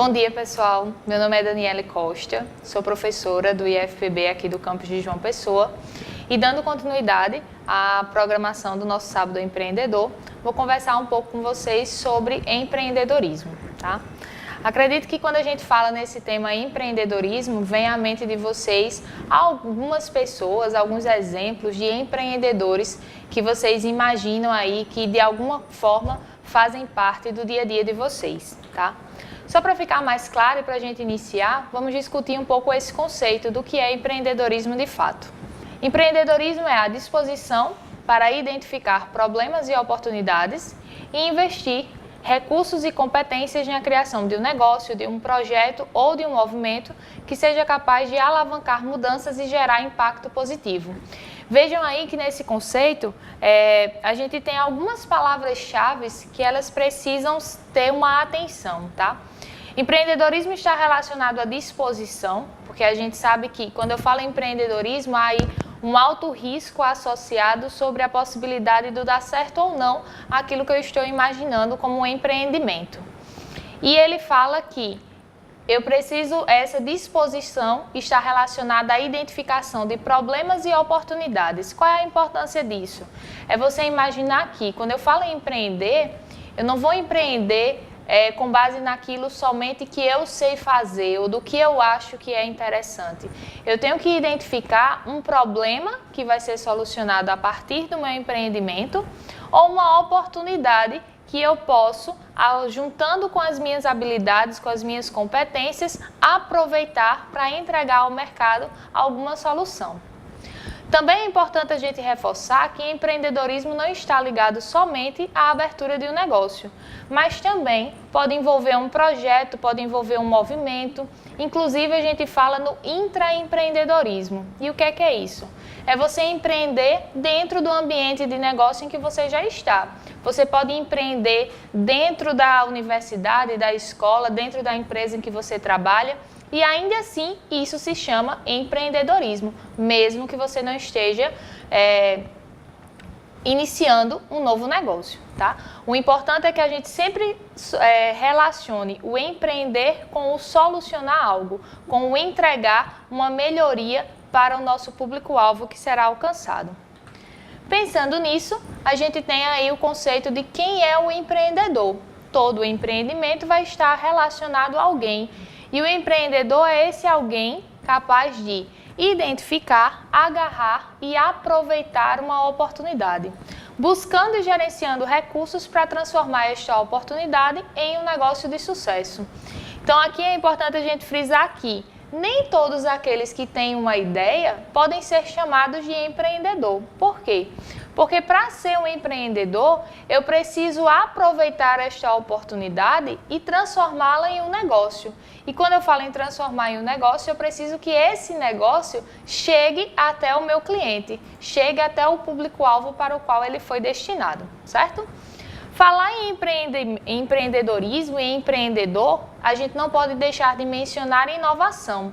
Bom dia, pessoal. Meu nome é Daniele Costa, sou professora do IFPB aqui do campus de João Pessoa e dando continuidade à programação do nosso Sábado Empreendedor, vou conversar um pouco com vocês sobre empreendedorismo, tá? Acredito que quando a gente fala nesse tema empreendedorismo, vem à mente de vocês algumas pessoas, alguns exemplos de empreendedores que vocês imaginam aí que de alguma forma fazem parte do dia a dia de vocês, tá? Só para ficar mais claro e para a gente iniciar, vamos discutir um pouco esse conceito do que é empreendedorismo de fato. Empreendedorismo é a disposição para identificar problemas e oportunidades e investir recursos e competências na criação de um negócio, de um projeto ou de um movimento que seja capaz de alavancar mudanças e gerar impacto positivo. Vejam aí que nesse conceito, a gente tem algumas palavras-chave que elas precisam ter uma atenção, tá? Empreendedorismo está relacionado à disposição, porque a gente sabe que quando eu falo em empreendedorismo, há aí um alto risco associado sobre a possibilidade de dar certo ou não aquilo que eu estou imaginando como um empreendimento. E ele fala que essa disposição está relacionada à identificação de problemas e oportunidades. Qual é a importância disso? É você imaginar que, quando eu falo em empreender, eu não vou empreender com base naquilo somente que eu sei fazer ou do que eu acho que é interessante. Eu tenho que identificar um problema que vai ser solucionado a partir do meu empreendimento ou uma oportunidade que eu posso, juntando com as minhas habilidades, com as minhas competências, aproveitar para entregar ao mercado alguma solução. Também é importante a gente reforçar que empreendedorismo não está ligado somente à abertura de um negócio, mas também pode envolver um projeto, pode envolver um movimento. Inclusive, a gente fala no intraempreendedorismo. E o que é isso? É você empreender dentro do ambiente de negócio em que você já está. Você pode empreender dentro da universidade, da escola, dentro da empresa em que você trabalha. E ainda assim, isso se chama empreendedorismo, mesmo que você não esteja iniciando um novo negócio, tá? O importante é que a gente sempre relacione o empreender com o solucionar algo, com o entregar uma melhoria para o nosso público-alvo que será alcançado. Pensando nisso, a gente tem aí o conceito de quem é o empreendedor. Todo empreendimento vai estar relacionado a alguém. E o empreendedor é esse alguém capaz de identificar, agarrar e aproveitar uma oportunidade, buscando e gerenciando recursos para transformar esta oportunidade em um negócio de sucesso. Então aqui é importante a gente frisar que nem todos aqueles que têm uma ideia podem ser chamados de empreendedor. Por quê? Porque para ser um empreendedor, eu preciso aproveitar esta oportunidade e transformá-la em um negócio. E quando eu falo em transformar em um negócio, eu preciso que esse negócio chegue até o meu cliente, chegue até o público-alvo para o qual ele foi destinado, certo? Falar em empreendedorismo e empreendedor, a gente não pode deixar de mencionar inovação.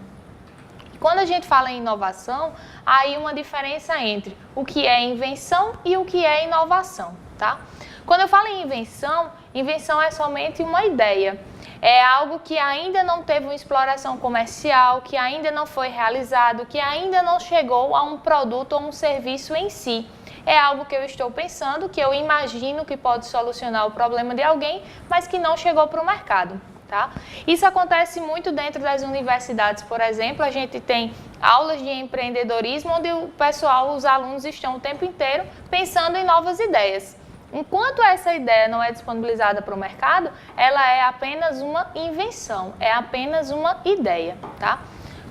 Quando a gente fala em inovação, há aí uma diferença entre o que é invenção e o que é inovação, tá? Quando eu falo em invenção, invenção é somente uma ideia. É algo que ainda não teve uma exploração comercial, que ainda não foi realizado, que ainda não chegou a um produto ou um serviço em si. É algo que eu estou pensando, que eu imagino que pode solucionar o problema de alguém, mas que não chegou para o mercado. Tá? Isso acontece muito dentro das universidades, por exemplo, a gente tem aulas de empreendedorismo onde o pessoal, os alunos estão o tempo inteiro pensando em novas ideias. Enquanto essa ideia não é disponibilizada para o mercado, ela é apenas uma invenção, é apenas uma ideia. Tá?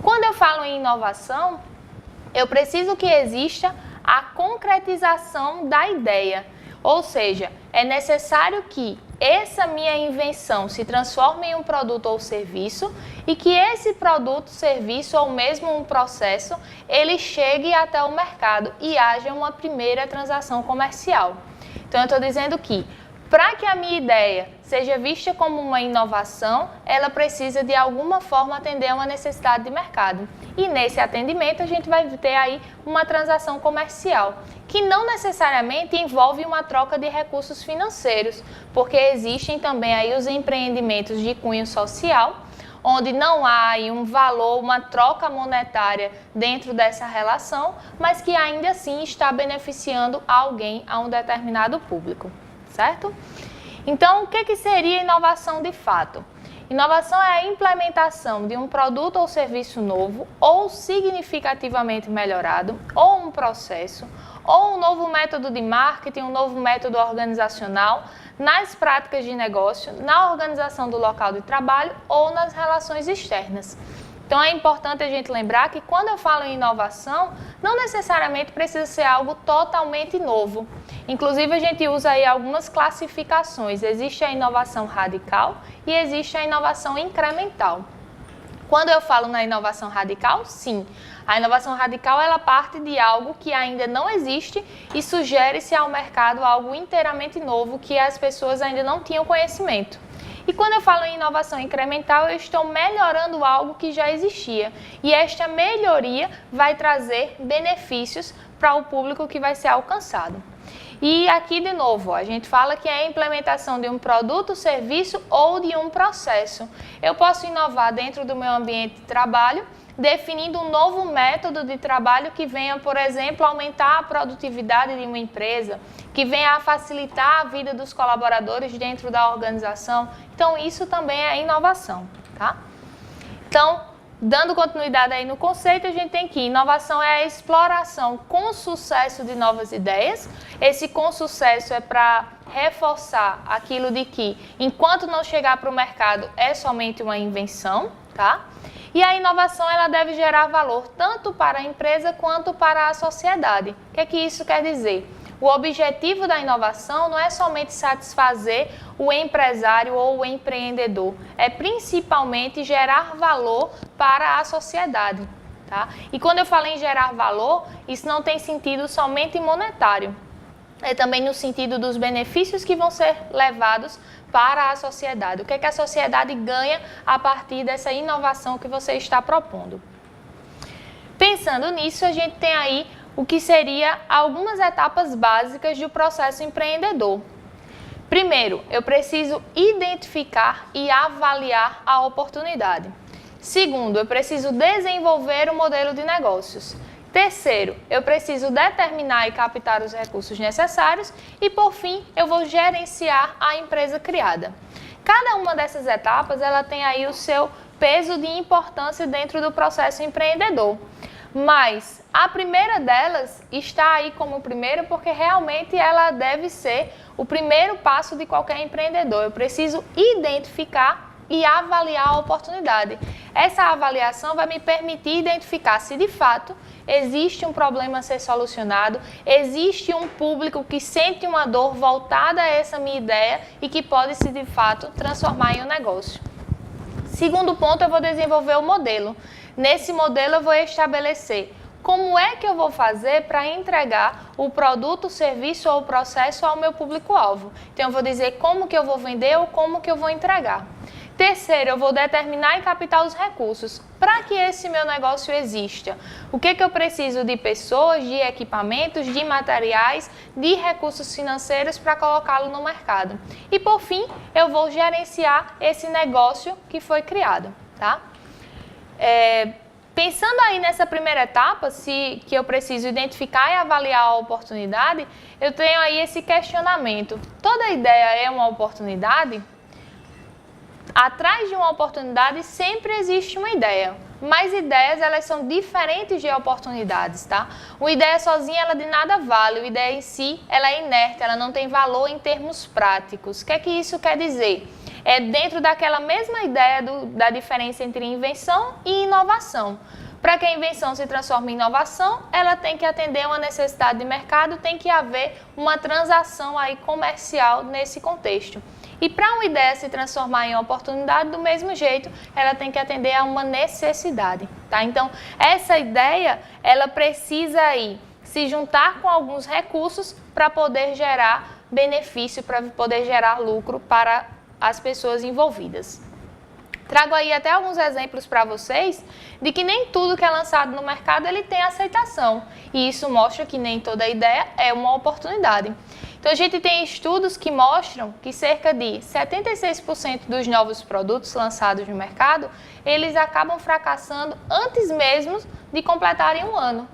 Quando eu falo em inovação, eu preciso que exista a concretização da ideia, ou seja, é necessário que essa minha invenção se transforme em um produto ou serviço e que esse produto, serviço ou mesmo um processo, ele chegue até o mercado e haja uma primeira transação comercial. Então, eu estou dizendo que para que a minha ideia seja vista como uma inovação, ela precisa de alguma forma atender a uma necessidade de mercado. E nesse atendimento a gente vai ter aí uma transação comercial, que não necessariamente envolve uma troca de recursos financeiros, porque existem também aí os empreendimentos de cunho social, onde não há aí um valor, uma troca monetária dentro dessa relação, mas que ainda assim está beneficiando alguém a um determinado público, certo? Então, o que seria inovação de fato? Inovação é a implementação de um produto ou serviço novo ou significativamente melhorado, ou um processo, ou um novo método de marketing, um novo método organizacional nas práticas de negócio, na organização do local de trabalho ou nas relações externas. Então é importante a gente lembrar que quando eu falo em inovação, não necessariamente precisa ser algo totalmente novo. Inclusive a gente usa aí algumas classificações. Existe a inovação radical e existe a inovação incremental. Quando eu falo na inovação radical, sim. A inovação radical ela parte de algo que ainda não existe e sugere-se ao mercado algo inteiramente novo que as pessoas ainda não tinham conhecimento. E quando eu falo em inovação incremental, eu estou melhorando algo que já existia. E esta melhoria vai trazer benefícios para o público que vai ser alcançado. E aqui, de novo, a gente fala que é a implementação de um produto, serviço ou de um processo. Eu posso inovar dentro do meu ambiente de trabalho, definindo um novo método de trabalho que venha, por exemplo, aumentar a produtividade de uma empresa, que venha a facilitar a vida dos colaboradores dentro da organização. Então, isso também é inovação, tá? Então, dando continuidade aí no conceito, a gente tem que inovação é a exploração com sucesso de novas ideias. Esse com sucesso é para reforçar aquilo de que, enquanto não chegar para o mercado, é somente uma invenção, tá? E a inovação ela deve gerar valor tanto para a empresa quanto para a sociedade. O que isso quer dizer? O objetivo da inovação não é somente satisfazer o empresário ou o empreendedor, é principalmente gerar valor para a sociedade, tá? E quando eu falo em gerar valor, isso não tem sentido somente monetário, é também no sentido dos benefícios que vão ser levados para a sociedade. O que é que a sociedade ganha a partir dessa inovação que você está propondo? Pensando nisso, a gente tem aí o que seria algumas etapas básicas do processo empreendedor. Primeiro, eu preciso identificar e avaliar a oportunidade. Segundo, eu preciso desenvolver o modelo de negócios. Terceiro, eu preciso determinar e captar os recursos necessários. E, por fim, eu vou gerenciar a empresa criada. Cada uma dessas etapas ela tem aí o seu peso de importância dentro do processo empreendedor. Mas a primeira delas está aí como primeira porque realmente ela deve ser o primeiro passo de qualquer empreendedor. Eu preciso identificar e avaliar a oportunidade. Essa avaliação vai me permitir identificar se de fato existe um problema a ser solucionado, existe um público que sente uma dor voltada a essa minha ideia e que pode se de fato transformar em um negócio. Segundo ponto, eu vou desenvolver o modelo. Nesse modelo eu vou estabelecer como é que eu vou fazer para entregar o produto, o serviço ou o processo ao meu público-alvo. Então eu vou dizer como que eu vou vender ou como que eu vou entregar. Terceiro, eu vou determinar e captar os recursos para que esse meu negócio exista. O que eu preciso de pessoas, de equipamentos, de materiais, de recursos financeiros para colocá-lo no mercado. E por fim, eu vou gerenciar esse negócio que foi criado, tá? Pensando aí nessa primeira etapa, que eu preciso identificar e avaliar a oportunidade, eu tenho aí esse questionamento. Toda ideia é uma oportunidade? Atrás de uma oportunidade sempre existe uma ideia, mas ideias elas são diferentes de oportunidades, tá? Uma ideia sozinha ela de nada vale, uma ideia em si ela é inerte, ela não tem valor em termos práticos. O que é que isso quer dizer? É dentro daquela mesma ideia da diferença entre invenção e inovação. Para que a invenção se transforme em inovação, ela tem que atender uma necessidade de mercado, tem que haver uma transação aí comercial nesse contexto. E para uma ideia se transformar em oportunidade, do mesmo jeito, ela tem que atender a uma necessidade, tá? Então, essa ideia, ela precisa aí se juntar com alguns recursos para poder gerar benefício, para poder gerar lucro para as pessoas envolvidas. Trago aí até alguns exemplos para vocês de que nem tudo que é lançado no mercado ele tem aceitação. E isso mostra que nem toda ideia é uma oportunidade. Então, a gente tem estudos que mostram que cerca de 76% dos novos produtos lançados no mercado, eles acabam fracassando antes mesmo de completarem um ano.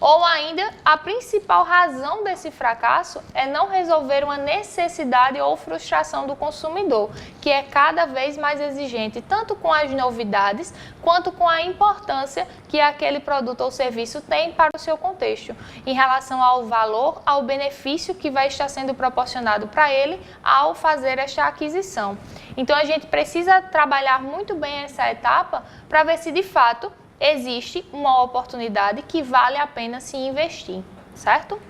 Ou ainda, a principal razão desse fracasso é não resolver uma necessidade ou frustração do consumidor, que é cada vez mais exigente, tanto com as novidades, quanto com a importância que aquele produto ou serviço tem para o seu contexto, em relação ao valor, ao benefício que vai estar sendo proporcionado para ele ao fazer esta aquisição. Então, a gente precisa trabalhar muito bem essa etapa para ver se, de fato, existe uma oportunidade que vale a pena se investir, certo?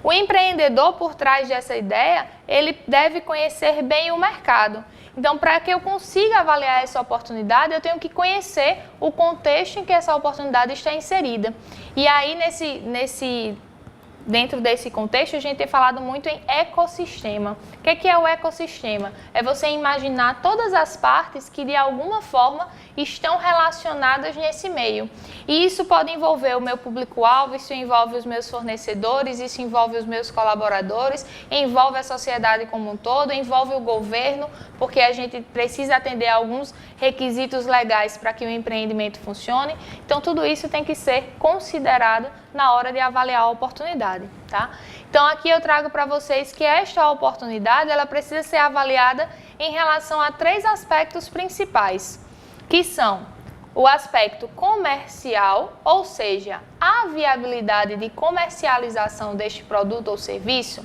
O empreendedor por trás dessa ideia, ele deve conhecer bem o mercado. Então, para que eu consiga avaliar essa oportunidade, eu tenho que conhecer o contexto em que essa oportunidade está inserida. E aí, dentro desse contexto, a gente tem falado muito em ecossistema. O que é o ecossistema? É você imaginar todas as partes que, de alguma forma, estão relacionadas nesse meio. E isso pode envolver o meu público-alvo, isso envolve os meus fornecedores, isso envolve os meus colaboradores, envolve a sociedade como um todo, envolve o governo, porque a gente precisa atender a alguns requisitos legais para que o empreendimento funcione. Então, tudo isso tem que ser considerado na hora de avaliar a oportunidade, tá? Então, aqui eu trago para vocês que esta oportunidade, ela precisa ser avaliada em relação a 3 aspectos principais, que são o aspecto comercial, ou seja, a viabilidade de comercialização deste produto ou serviço.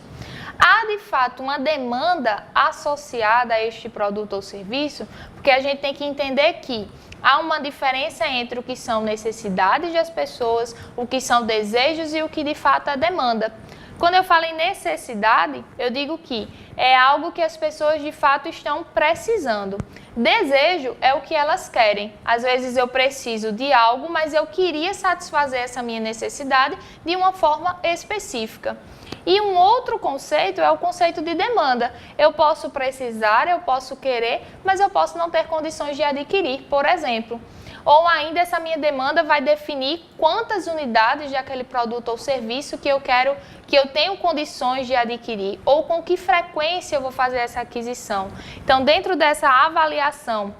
Há, de fato, uma demanda associada a este produto ou serviço, porque a gente tem que entender que há uma diferença entre o que são necessidades das pessoas, o que são desejos e o que de fato é demanda. Quando eu falo em necessidade, eu digo que é algo que as pessoas de fato estão precisando. Desejo é o que elas querem. Às vezes eu preciso de algo, mas eu queria satisfazer essa minha necessidade de uma forma específica. E um outro conceito é o conceito de demanda. Eu posso precisar, eu posso querer, mas eu posso não ter condições de adquirir, por exemplo. Ou ainda essa minha demanda vai definir quantas unidades de aquele produto ou serviço que eu tenho condições de adquirir, ou com que frequência eu vou fazer essa aquisição. Então, dentro dessa avaliação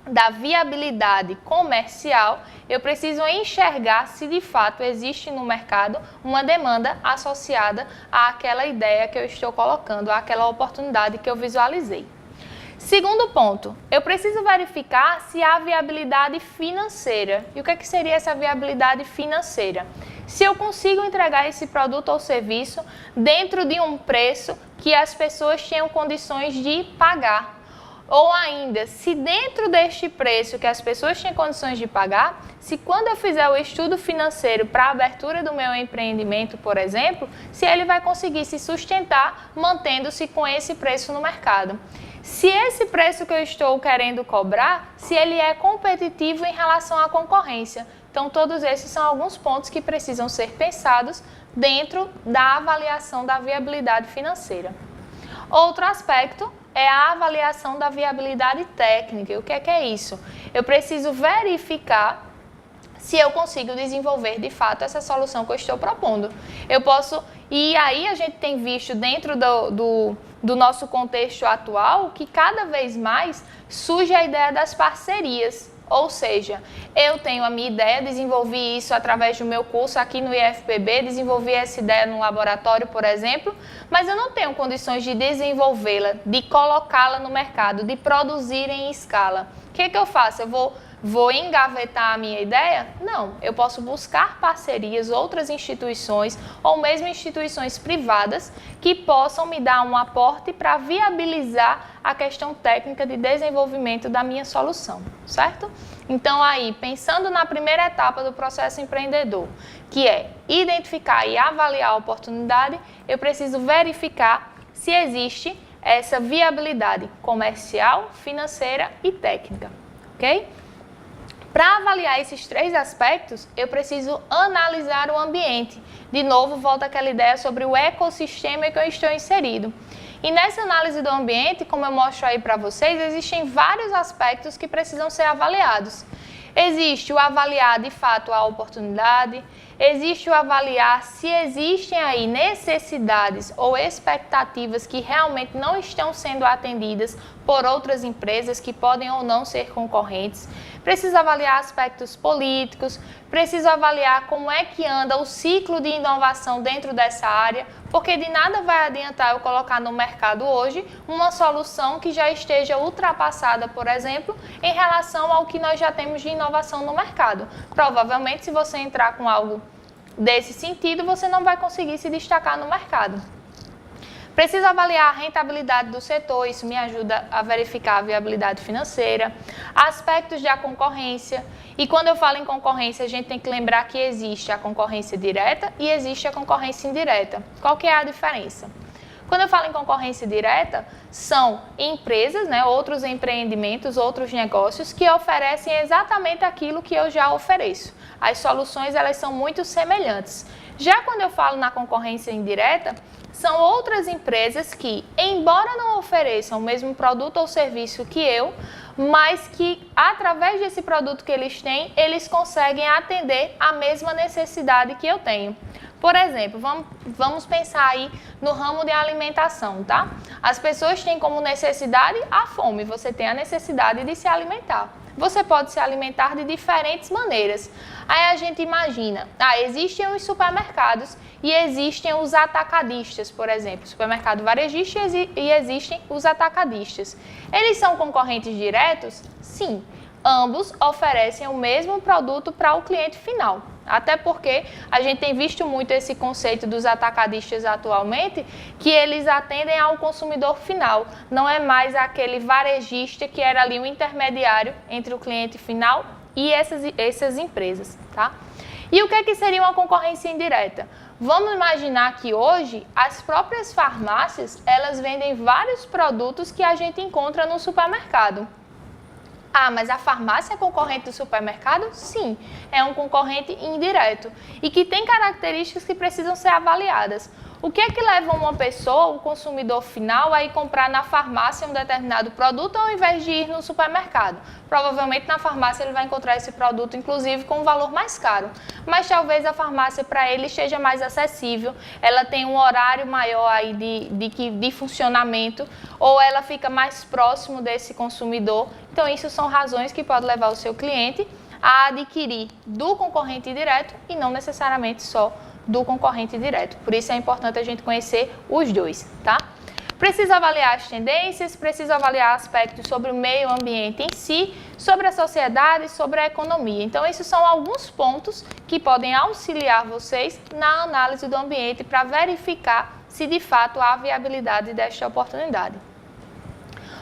da viabilidade comercial, eu preciso enxergar se de fato existe no mercado uma demanda associada àquela ideia que eu estou colocando, àquela oportunidade que eu visualizei. Segundo ponto, eu preciso verificar se há viabilidade financeira. E o que seria essa viabilidade financeira? Se eu consigo entregar esse produto ou serviço dentro de um preço que as pessoas tenham condições de pagar. Ou ainda, se dentro deste preço que as pessoas têm condições de pagar, se quando eu fizer o estudo financeiro para a abertura do meu empreendimento, por exemplo, se ele vai conseguir se sustentar mantendo-se com esse preço no mercado. Se esse preço que eu estou querendo cobrar, se ele é competitivo em relação à concorrência. Então, todos esses são alguns pontos que precisam ser pensados dentro da avaliação da viabilidade financeira. Outro aspecto é a avaliação da viabilidade técnica. E o que é isso? Eu preciso verificar se eu consigo desenvolver de fato essa solução que eu estou propondo. E aí a gente tem visto dentro do nosso contexto atual que cada vez mais surge a ideia das parcerias. Ou seja, eu tenho a minha ideia, desenvolvi isso através do meu curso aqui no IFPB, desenvolvi essa ideia no laboratório, por exemplo, mas eu não tenho condições de desenvolvê-la, de colocá-la no mercado, de produzir em escala. O que eu faço? Eu vou engavetar a minha ideia? Não, eu posso buscar parcerias, outras instituições ou mesmo instituições privadas que possam me dar um aporte para viabilizar a questão técnica de desenvolvimento da minha solução, certo? Então aí, pensando na primeira etapa do processo empreendedor, que é identificar e avaliar a oportunidade, eu preciso verificar se existe essa viabilidade comercial, financeira e técnica, ok? Para avaliar esses 3 aspectos, eu preciso analisar o ambiente. De novo, volta aquela ideia sobre o ecossistema em que eu estou inserido. E nessa análise do ambiente, como eu mostro aí para vocês, existem vários aspectos que precisam ser avaliados. Existe o avaliar de fato a oportunidade, Existe o avaliar se existem aí necessidades ou expectativas que realmente não estão sendo atendidas por outras empresas que podem ou não ser concorrentes. Precisa avaliar aspectos políticos, precisa avaliar como é que anda o ciclo de inovação dentro dessa área, porque de nada vai adiantar eu colocar no mercado hoje uma solução que já esteja ultrapassada, por exemplo, em relação ao que nós já temos de inovação no mercado. Provavelmente, se você entrar com algo desse sentido, você não vai conseguir se destacar no mercado. Preciso avaliar a rentabilidade do setor, isso me ajuda a verificar a viabilidade financeira, aspectos da concorrência. E quando eu falo em concorrência, a gente tem que lembrar que existe a concorrência direta e existe a concorrência indireta. Qual que é a diferença? Quando eu falo em concorrência direta, são empresas, outros empreendimentos, outros negócios que oferecem exatamente aquilo que eu já ofereço. As soluções, elas são muito semelhantes. Já quando eu falo na concorrência indireta, são outras empresas que, embora não ofereçam o mesmo produto ou serviço que eu, mas que, através desse produto que eles têm, eles conseguem atender a mesma necessidade que eu tenho. Por exemplo, vamos pensar aí no ramo de alimentação, tá? As pessoas têm como necessidade a fome, você tem a necessidade de se alimentar. Você pode se alimentar de diferentes maneiras. Aí a gente imagina, existem os supermercados e existem os atacadistas, por exemplo, supermercado varejista e existem os atacadistas. Eles são concorrentes diretos? Sim. Ambos oferecem o mesmo produto para o cliente final. Até porque a gente tem visto muito esse conceito dos atacadistas atualmente, que eles atendem ao consumidor final. Não é mais aquele varejista que era ali um intermediário entre o cliente final e essas empresas, tá? E o que seria uma concorrência indireta? Vamos imaginar que hoje as próprias farmácias, elas vendem vários produtos que a gente encontra no supermercado. Mas a farmácia é concorrente do supermercado? Sim, é um concorrente indireto e que tem características que precisam ser avaliadas. O que é que leva uma pessoa, o consumidor final, a ir comprar na farmácia um determinado produto ao invés de ir no supermercado? Provavelmente na farmácia ele vai encontrar esse produto, inclusive, com um valor mais caro. Mas talvez a farmácia para ele esteja mais acessível, ela tem um horário maior aí de funcionamento, ou ela fica mais próximo desse consumidor. Então, isso são razões que podem levar o seu cliente a adquirir do concorrente direto e não necessariamente só do concorrente direto. Por isso é importante a gente conhecer os dois, tá? Precisa avaliar as tendências, precisa avaliar aspectos sobre o meio ambiente em si, sobre a sociedade, sobre a economia. Então, esses são alguns pontos que podem auxiliar vocês na análise do ambiente para verificar se de fato há viabilidade desta oportunidade.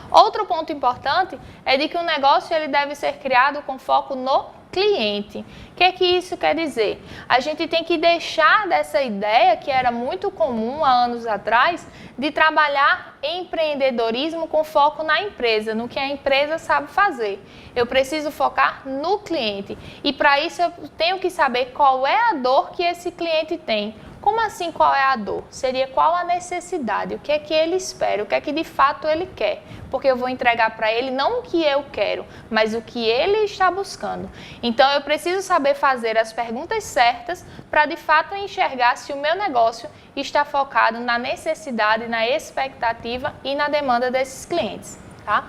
Outro ponto importante é de que o negócio ele deve ser criado com foco no cliente. O que isso quer dizer? A gente tem que deixar dessa ideia que era muito comum há anos atrás de trabalhar empreendedorismo com foco na empresa, no que a empresa sabe fazer. Eu preciso focar no cliente e para isso eu tenho que saber qual é a dor que esse cliente tem. Como assim qual é a dor? Seria qual a necessidade, o que é que ele espera, o que é que de fato ele quer. Porque eu vou entregar para ele não o que eu quero, mas o que ele está buscando. Então eu preciso saber fazer as perguntas certas para de fato enxergar se o meu negócio está focado na necessidade, na expectativa e na demanda desses clientes, tá?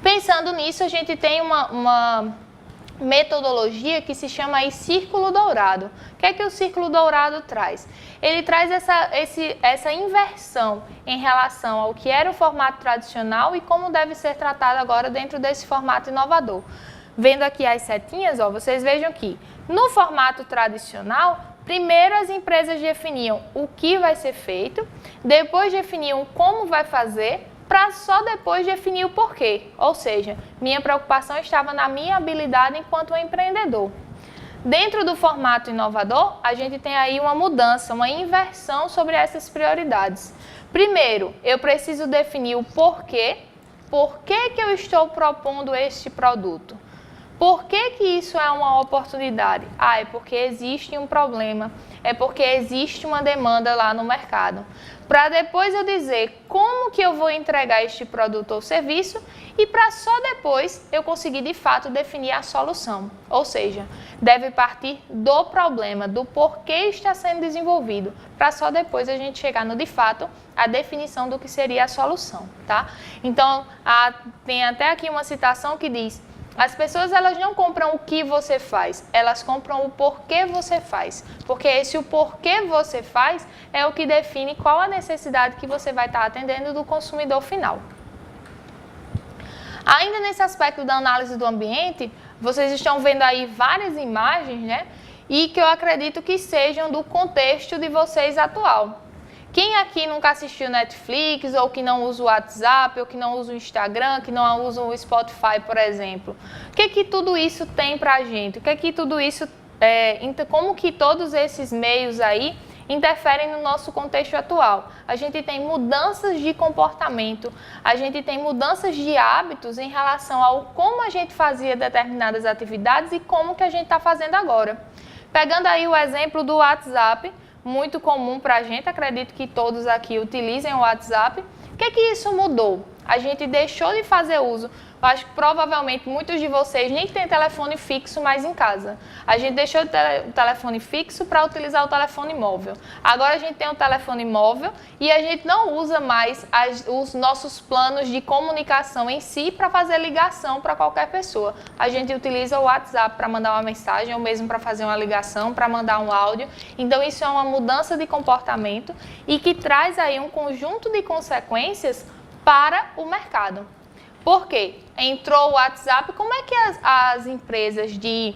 Pensando nisso, a gente tem uma metodologia que se chama aí Círculo Dourado. O que o Círculo Dourado traz? Ele traz essa inversão em relação ao que era o formato tradicional e como deve ser tratado agora dentro desse formato inovador. Vendo aqui as setinhas, vocês vejam que no formato tradicional, primeiro as empresas definiam o que vai ser feito, depois definiam como vai fazer, para só depois definir o porquê. Ou seja, minha preocupação estava na minha habilidade enquanto empreendedor. Dentro do formato inovador, a gente tem aí uma mudança, uma inversão sobre essas prioridades. Primeiro, eu preciso definir o porquê. Por que eu estou propondo este produto? Por que que isso é uma oportunidade? É porque existe um problema, é porque existe uma demanda lá no mercado. Para depois eu dizer como que eu vou entregar este produto ou serviço e para só depois eu conseguir de fato definir a solução. Ou seja, deve partir do problema, do porquê está sendo desenvolvido, para só depois a gente chegar no de fato a definição do que seria a solução, tá? Então, tem até aqui uma citação que diz: as pessoas elas não compram o que você faz, elas compram o porquê você faz. Porque esse o porquê você faz é o que define qual a necessidade que você vai estar atendendo do consumidor final. Ainda nesse aspecto da análise do ambiente, vocês estão vendo aí várias imagens, né? E que eu acredito que sejam do contexto de vocês atual. Quem aqui nunca assistiu Netflix, ou que não usa o WhatsApp, ou que não usa o Instagram, que não usa o Spotify, por exemplo? O que tudo isso tem pra gente? O que tudo isso, como que todos esses meios aí interferem no nosso contexto atual? A gente tem mudanças de comportamento, a gente tem mudanças de hábitos em relação ao como a gente fazia determinadas atividades e como que a gente está fazendo agora. Pegando aí o exemplo do WhatsApp, muito comum para a gente, acredito que todos aqui utilizem o WhatsApp. O que isso mudou? A gente deixou de fazer uso. Eu acho que provavelmente muitos de vocês nem têm telefone fixo mais em casa. A gente deixou o telefone fixo para utilizar o telefone móvel. Agora a gente tem o telefone móvel e a gente não usa mais os nossos planos de comunicação em si para fazer ligação para qualquer pessoa. A gente utiliza o WhatsApp para mandar uma mensagem ou mesmo para fazer uma ligação, para mandar um áudio. Então isso é uma mudança de comportamento e que traz aí um conjunto de consequências para o mercado. Por quê? Entrou o WhatsApp, como é que as empresas de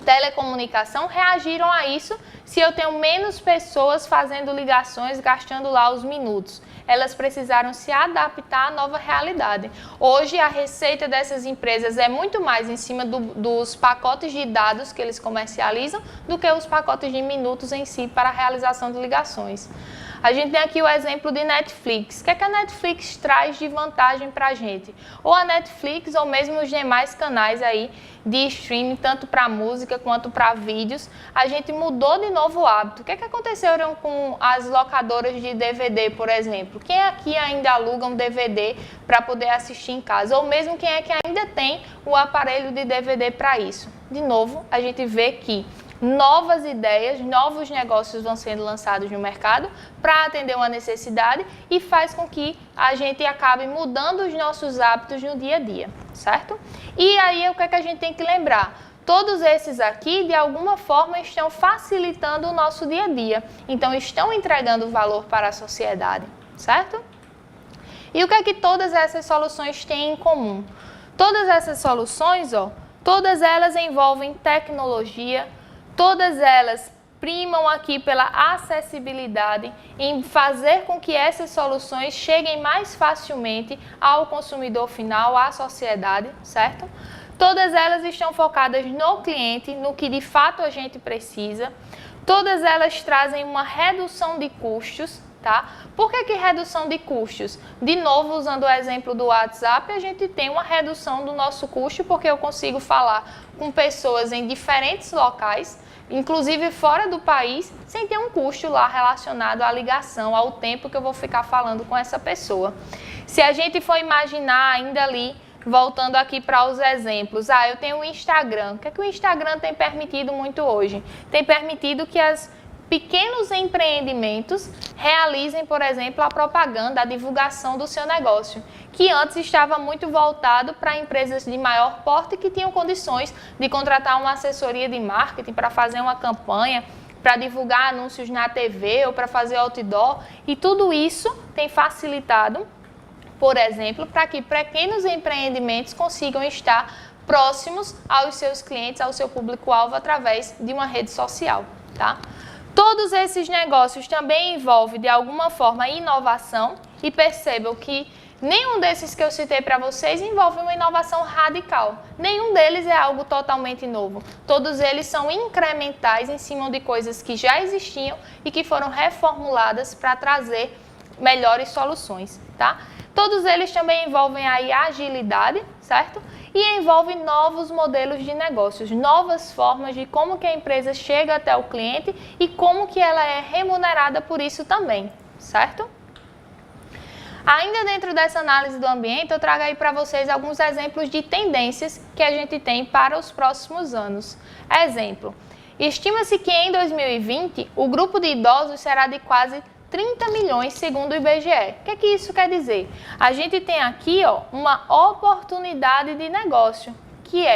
telecomunicação reagiram a isso se eu tenho menos pessoas fazendo ligações, gastando lá os minutos? Elas precisaram se adaptar à nova realidade. Hoje a receita dessas empresas é muito mais em cima dos pacotes de dados que eles comercializam do que os pacotes de minutos em si para a realização de ligações. A gente tem aqui o exemplo de Netflix. O que a Netflix traz de vantagem para a gente? Ou a Netflix ou mesmo os demais canais aí de streaming, tanto para música quanto para vídeos, a gente mudou de novo o hábito. O que aconteceu com as locadoras de DVD, por exemplo? Quem aqui ainda aluga um DVD para poder assistir em casa? Ou mesmo quem é que ainda tem o aparelho de DVD para isso? De novo, a gente vê que novas ideias, novos negócios vão sendo lançados no mercado para atender uma necessidade e faz com que a gente acabe mudando os nossos hábitos no dia a dia, certo? E aí o que a gente tem que lembrar? Todos esses aqui, de alguma forma, estão facilitando o nosso dia a dia, então estão entregando valor para a sociedade, certo? E o que todas essas soluções têm em comum? Todas essas soluções, todas elas envolvem tecnologia. Todas elas primam aqui pela acessibilidade, em fazer com que essas soluções cheguem mais facilmente ao consumidor final, à sociedade, certo? Todas elas estão focadas no cliente, no que de fato a gente precisa. Todas elas trazem uma redução de custos, tá? Por que redução de custos? De novo, usando o exemplo do WhatsApp, a gente tem uma redução do nosso custo, porque eu consigo falar com pessoas em diferentes locais, inclusive fora do país, sem ter um custo lá relacionado à ligação, ao tempo que eu vou ficar falando com essa pessoa. Se a gente for imaginar ainda ali, voltando aqui para os exemplos, eu tenho o Instagram. O que o Instagram tem permitido muito hoje? Tem permitido que pequenos empreendimentos realizem, por exemplo, a propaganda, a divulgação do seu negócio, que antes estava muito voltado para empresas de maior porte que tinham condições de contratar uma assessoria de marketing para fazer uma campanha, para divulgar anúncios na TV ou para fazer outdoor, e tudo isso tem facilitado, por exemplo, para que pequenos empreendimentos consigam estar próximos aos seus clientes, ao seu público-alvo através de uma rede social, tá? Todos esses negócios também envolvem, de alguma forma, inovação, e percebam que nenhum desses que eu citei para vocês envolve uma inovação radical. Nenhum deles é algo totalmente novo. Todos eles são incrementais em cima de coisas que já existiam e que foram reformuladas para trazer melhores soluções, tá? Todos eles também envolvem aí agilidade, certo? E envolvem novos modelos de negócios, novas formas de como que a empresa chega até o cliente e como que ela é remunerada por isso também, certo? Ainda dentro dessa análise do ambiente, eu trago aí para vocês alguns exemplos de tendências que a gente tem para os próximos anos. Exemplo, estima-se que em 2020 o grupo de idosos será de quase 30 milhões, segundo o IBGE. O que isso quer dizer? A gente tem aqui uma oportunidade de negócio, que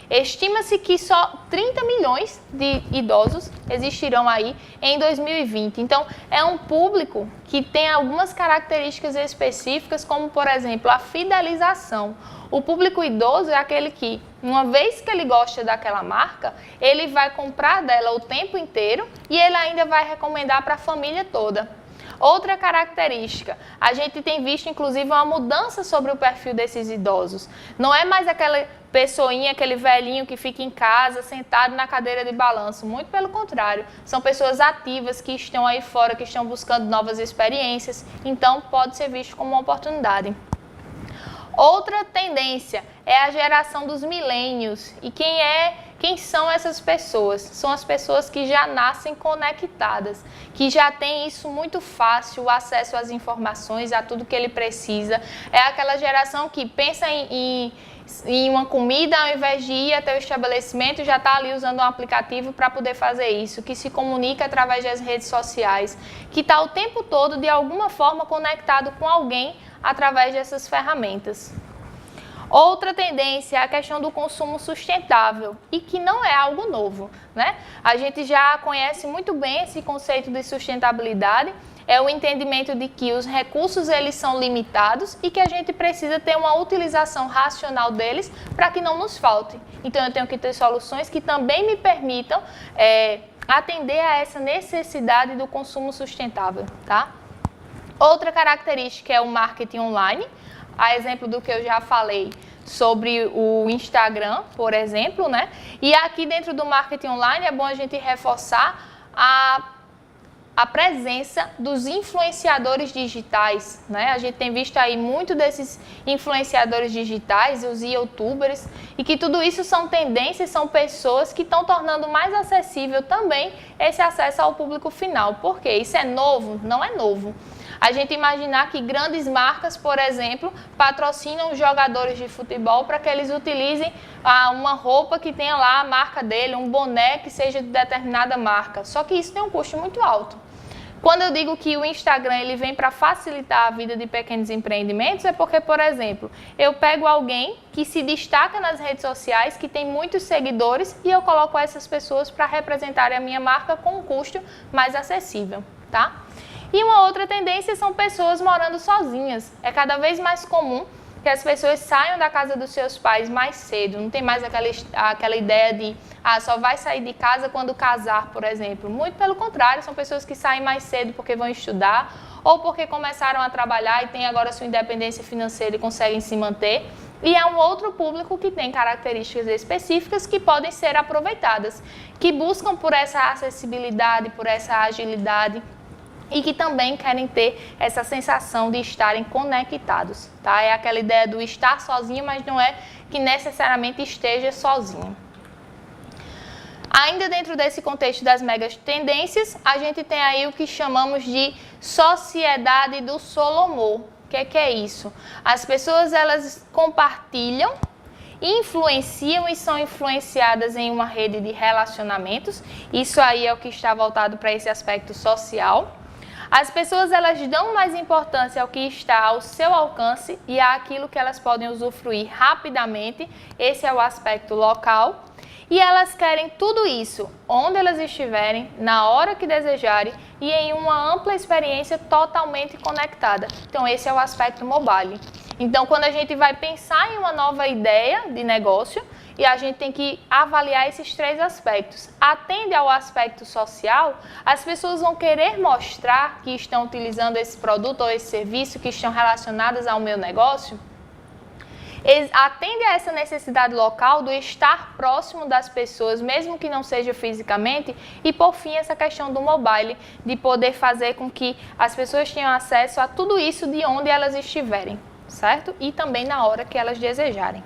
estima-se que só 30 milhões de idosos existirão aí em 2020. Então, é um público que tem algumas características específicas, como, por exemplo, a fidelização. O público idoso é aquele que, uma vez que ele gosta daquela marca, ele vai comprar dela o tempo inteiro e ele ainda vai recomendar para a família toda. Outra característica, a gente tem visto inclusive uma mudança sobre o perfil desses idosos. Não é mais aquela pessoinha, aquele velhinho que fica em casa, sentado na cadeira de balanço. Muito pelo contrário, são pessoas ativas que estão aí fora, que estão buscando novas experiências. Então, pode ser visto como uma oportunidade. Outra tendência é a geração dos milênios. E quem são essas pessoas? São as pessoas que já nascem conectadas, que já têm isso muito fácil, o acesso às informações, a tudo que ele precisa. É aquela geração que pensa em uma comida, ao invés de ir até o estabelecimento, já está ali usando um aplicativo para poder fazer isso, que se comunica através das redes sociais, que está o tempo todo, de alguma forma, conectado com alguém através dessas ferramentas. Outra tendência é a questão do consumo sustentável, e que não é algo novo, né? A gente já conhece muito bem esse conceito de sustentabilidade, é o entendimento de que os recursos eles são limitados e que a gente precisa ter uma utilização racional deles para que não nos falte. Então eu tenho que ter soluções que também me permitam atender a essa necessidade do consumo sustentável, tá? Outra característica é o marketing online, a exemplo do que eu já falei sobre o Instagram, por exemplo, né? E aqui dentro do marketing online é bom a gente reforçar a presença dos influenciadores digitais, né? A gente tem visto aí muito desses influenciadores digitais, os youtubers, e que tudo isso são tendências, são pessoas que estão tornando mais acessível também esse acesso ao público final. Por quê? Isso é novo? Não é novo. A gente imaginar que grandes marcas, por exemplo, patrocinam jogadores de futebol para que eles utilizem uma roupa que tenha lá a marca dele, um boné que seja de determinada marca. Só que isso tem um custo muito alto. Quando eu digo que o Instagram ele vem para facilitar a vida de pequenos empreendimentos, é porque, por exemplo, eu pego alguém que se destaca nas redes sociais, que tem muitos seguidores, e eu coloco essas pessoas para representarem a minha marca com um custo mais acessível, tá? E uma outra tendência são pessoas morando sozinhas. É cada vez mais comum que as pessoas saiam da casa dos seus pais mais cedo. Não tem mais aquela ideia de só vai sair de casa quando casar, por exemplo. Muito pelo contrário, são pessoas que saem mais cedo porque vão estudar ou porque começaram a trabalhar e têm agora sua independência financeira e conseguem se manter. E é um outro público que tem características específicas que podem ser aproveitadas, que buscam por essa acessibilidade, por essa agilidade, e que também querem ter essa sensação de estarem conectados, tá? É aquela ideia do estar sozinho, mas não é que necessariamente esteja sozinho. Ainda dentro desse contexto das megas tendências, a gente tem aí o que chamamos de sociedade do Solomon. O que é isso? As pessoas, elas compartilham, influenciam e são influenciadas em uma rede de relacionamentos. Isso aí é o que está voltado para esse aspecto social. As pessoas, elas dão mais importância ao que está ao seu alcance e àquilo que elas podem usufruir rapidamente. Esse é o aspecto local. E elas querem tudo isso onde elas estiverem, na hora que desejarem e em uma ampla experiência totalmente conectada. Então, esse é o aspecto mobile. Então, quando a gente vai pensar em uma nova ideia de negócio, e a gente tem que avaliar esses três aspectos. Atende ao aspecto social, as pessoas vão querer mostrar que estão utilizando esse produto ou esse serviço, que estão relacionadas ao meu negócio. atende a essa necessidade local do estar próximo das pessoas, mesmo que não seja fisicamente, e por fim essa questão do mobile, de poder fazer com que as pessoas tenham acesso a tudo isso de onde elas estiverem, certo? E também na hora que elas desejarem.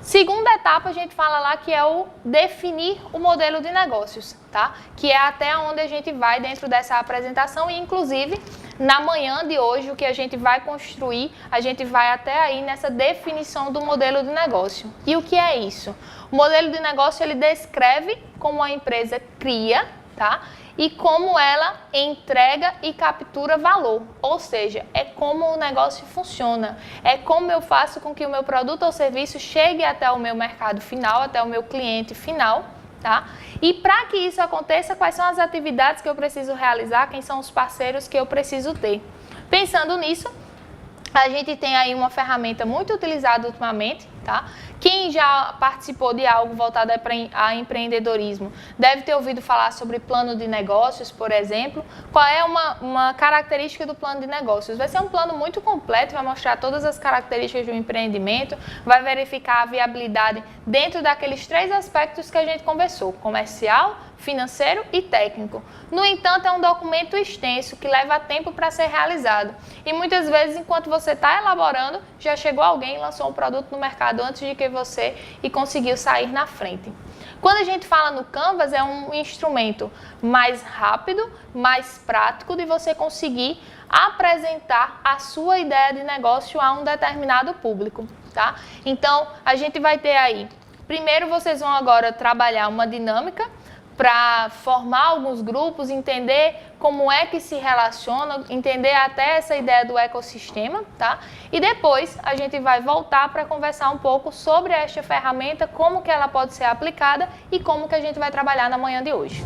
Segunda etapa, a gente fala lá que é o definir o modelo de negócios, tá? Que é até onde a gente vai dentro dessa apresentação e, inclusive, na manhã de hoje, o que a gente vai construir, a gente vai até aí nessa definição do modelo de negócio. E o que é isso? O modelo de negócio, ele descreve como a empresa cria, tá? E como ela entrega e captura valor, ou seja, é como o negócio funciona, é como eu faço com que o meu produto ou serviço chegue até o meu mercado final, até o meu cliente final, tá? E para que isso aconteça, quais são as atividades que eu preciso realizar, quem são os parceiros que eu preciso ter. Pensando nisso, a gente tem aí uma ferramenta muito utilizada ultimamente, tá? Quem já participou de algo voltado a empreendedorismo deve ter ouvido falar sobre plano de negócios, por exemplo. Qual é uma característica do plano de negócios? Vai ser um plano muito completo, vai mostrar todas as características do empreendimento, vai verificar a viabilidade dentro daqueles 3 aspectos que a gente conversou: comercial, financeiro e técnico. No entanto, é um documento extenso que leva tempo para ser realizado. E muitas vezes, enquanto você está elaborando, já chegou alguém e lançou um produto no mercado antes de que você e conseguiu sair na frente. Quando a gente fala no Canvas, é um instrumento mais rápido, mais prático de você conseguir apresentar a sua ideia de negócio a um determinado público, tá? Então, a gente vai ter aí, primeiro vocês vão agora trabalhar uma dinâmica para formar alguns grupos, entender como é que se relaciona, entender até essa ideia do ecossistema, tá? E depois a gente vai voltar para conversar um pouco sobre esta ferramenta, como que ela pode ser aplicada e como que a gente vai trabalhar na manhã de hoje.